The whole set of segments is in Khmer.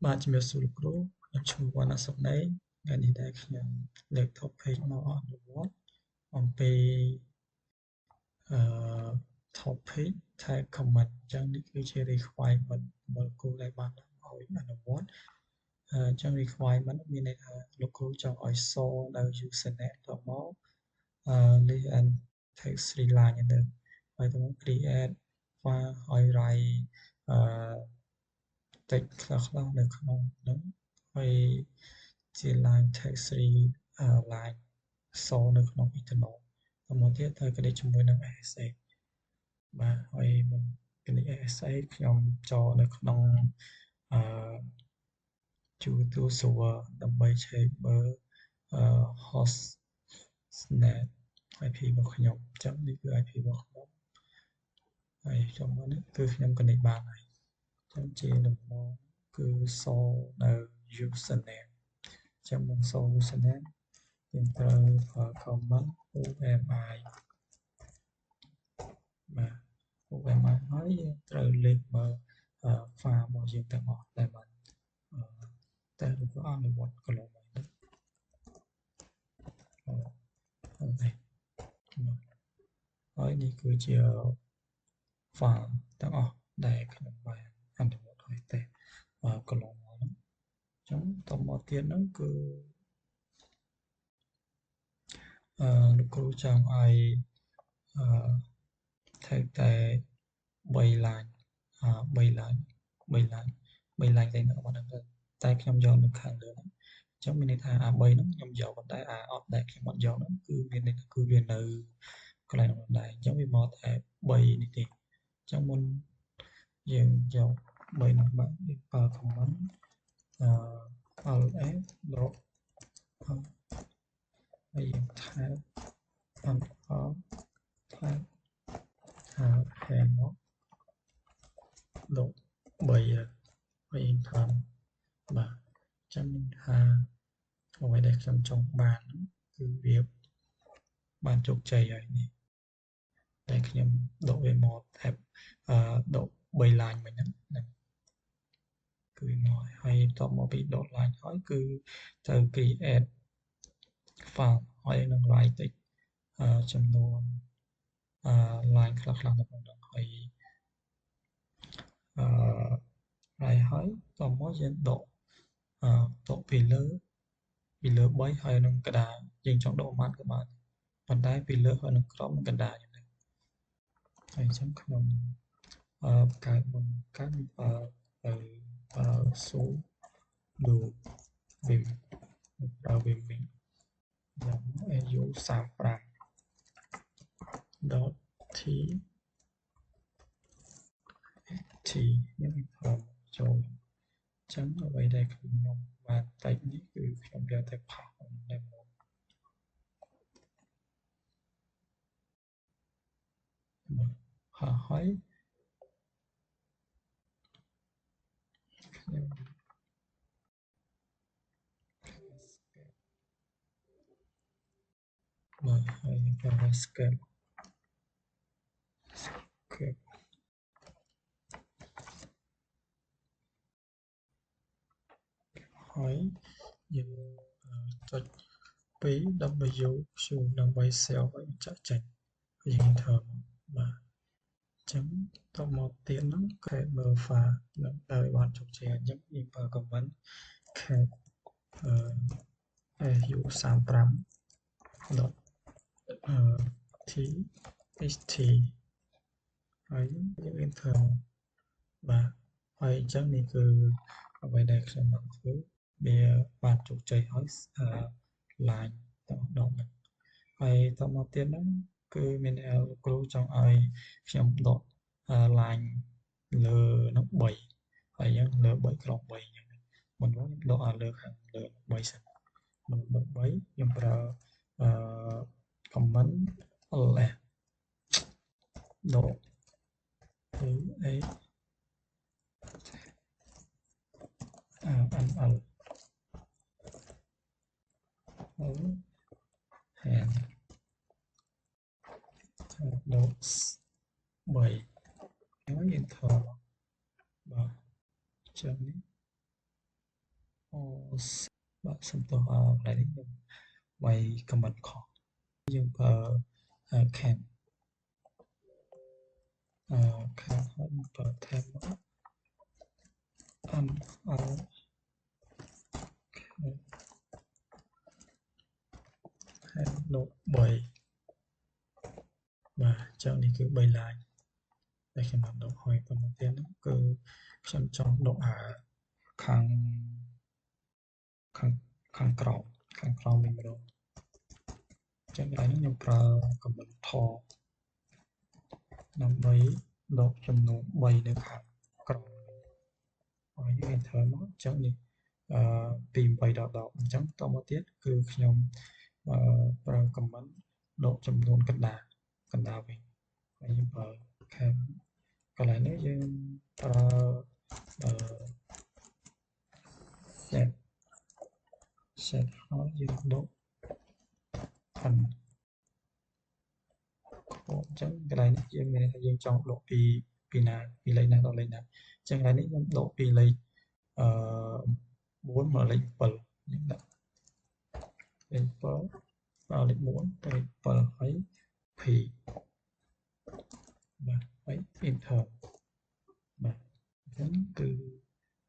បាទជំរាបសួរលោកគ្រូខ្ញុំឈ្មោះវណ្ណសុនៃថ្ងៃនេះដែលខ្ញុំលើក topic មកអនុវត្តអំពីអឺ topic tag comment អញ្ចឹងនេះគឺជា requirement របស់គ្រូដែលបានឲ្យអនុវត្តអញ្ចឹង requirement មានន័យថាលោកគ្រូចង់ឲ្យសនៅ username ទៅមក list and text 3 line ទៅហើយទៅ create file ឲ្យ write text ខ្លះៗនៅក្នុងហ្នឹងហើយជា line text 3 line នៅក្នុង internal ទៅមកទៀតត្រូវ connect ជាមួយនឹង SSH បាទហើយមុន connect SSH ខ្ញុំចូលនៅក្នុងYouTube server ដើម្បី check មើលhostnet IP របស់ខ្ញុំអញ្ចឹងនេះគឺ IP របស់ខ្ញុំហើយចំនួននេះគឺខ្ញុំ connect បានហើយអញ្ចឹងជាដំណងគឺនៅ username អញ្ចឹងមុនusername យើងត្រូវ comment UMI បាទ UMI ហើយយើងត្រូវលេខមើល file របស់យើងទាំងអស់ដែលបានតែលោកអនុវត្តកន្លងមកនេះហើយនេះគឺជា file ទាំងអស់ដែលខ្ញុំបានអនុវត្តឲ្យតែកន្លងមកហ្នឹងអញ្ចឹងតមកទៀតហ្នឹងគឺលោកគ្រូចង់ឲ្យថែមតែ3 line 3 line តែនៅបាត់ហ្នឹងតែខ្ញុំយកនៅខាងលើហ្នឹងអញ្ចឹងមានន័យថា A3 ហ្នឹងខ្ញុំយកប៉ុន្តែ A អត់ដែលខ្ញុំអត់យកហ្នឹងគឺមានន័យថាគឺវានៅកន្លែងហ្នឹងដែរអញ្ចឹងវាមកតែ3នេះទេអញ្ចឹងមុនយើងយក3ហ្នឹងបានយើងប្រើ command ls ដកហើយយើងថែបថែបhand មកដក3ហើយយើងធ្វើបាទអញ្ចឹងនឹងថាអ្វីដែលខ្ញុំចង់បានគឺវាបានជោគជ័យហើយនេះតែខ្ញុំដកវាមកថែបដក3 line មិញហ្នឹងគឺវាមកហើយបន្ទាប់មកពីដក line ហើយគឺត្រូវ create file ហើយនឹង write text ចំនួនline ខ្លះៗនៅក្នុងហ្នឹងហើយwrite ហើយបន្ទាប់មកយើងដកពីលើ3ហើយនឹងកណ្ដាលយើងចង់ដកប៉ុន្មានក៏បានប៉ុន្តែពីលើហើយនឹងក្រោមនឹងកណ្ដាលយ៉ាងនេះហើយអញ្ចឹងខ្ញុំបង្កើតមុនsudo vim ប្រើ vim វិញយ៉ាង au35.t ខ្ញុំប្រើចូលអញ្ចឹងអ្វីដែលខ្ញុំបានតែនេះគឺខ្ញុំយកតែផាសតែមកហើយខ្ញុំបាទហើយប្រើ escape ហើយយើងចុច 2W Q ដើម្បី save ឲ្យចាក់ចេញហើយយើងធ្វើបាទអញ្ចឹងតមកទៀតហ្នឹងគេមើល file នឹងដោយបានជោគជ័យអញ្ចឹងយើងប្រើ command cat su35.txt ហើយយើង enter បាទហើយអញ្ចឹងនេះគឺអ្វីដែលខ្ញុំបានធ្វើវាបានជោគជ័យហើយline ទាំងដងហ្នឹងហើយតមកទៀតហ្នឹងគឺមានគ្រូចង់ឲ្យខ្ញុំដកline លើហ្នឹង3ហើយអញ្ចឹងលើ3ក្រោម3អញ្ចឹងមុនខ្ញុំដកលើខាងលើ3សិនមុនដក3ខ្ញុំប្រើcommand ls ដក ml hand ដក3ហើយ enter បាទអញ្ចឹងនេះ បាទសំទោសកន្លែងនេះខ្ញុំវាយ comment ខុសយើងប្រើ can can ហើយប្រើ tab មក ml ហើយលុប3បាទអញ្ចឹងនេះគឺ3 line ដែលខ្ញុំបានដកហើយបន្តទៀតគឺខ្ញុំចង់ដកខាងខាងក្រោមវិញម្ដងអញ្ចឹងកន្លែងនេះខ្ញុំប្រើ comment ថដើម្បីដកចំនួន3នៅខាងក្រោមហើយយើង enter មកអញ្ចឹងនេះពី8ដល់10អញ្ចឹងតមកទៀតគឺខ្ញុំប្រើ comment ដកចំនួនកណ្ដាលវិញហើយខ្ញុំប្រើ can កន្លែងនេះយើងប្រើ set ហើយយើងដក n អញ្ចឹងកន្លែងនេះយើងមានថាយើងចង់ដកពីណាពីលេខណាដល់លេខណាអញ្ចឹងកន្លែងនេះខ្ញុំដកពីលេខ4មកលេខ7ខ្ញុំដាក់លេខ7ដល់លេខ4ទៅលេខ7ហើយ p បាទហើយ enter បាទអញ្ចឹងគឺ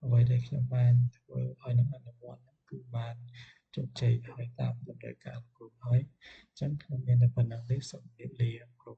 អ្វីដែលខ្ញុំបានធ្វើឲ្យនឹងអនុវត្តគឺបានជោគជ័យហើយតាមតម្រូវការគ្រូហើយអញ្ចឹងខ្ញុំមានតែប៉ុណ្ណឹងទេសូមជម្រាបលាគ្រូ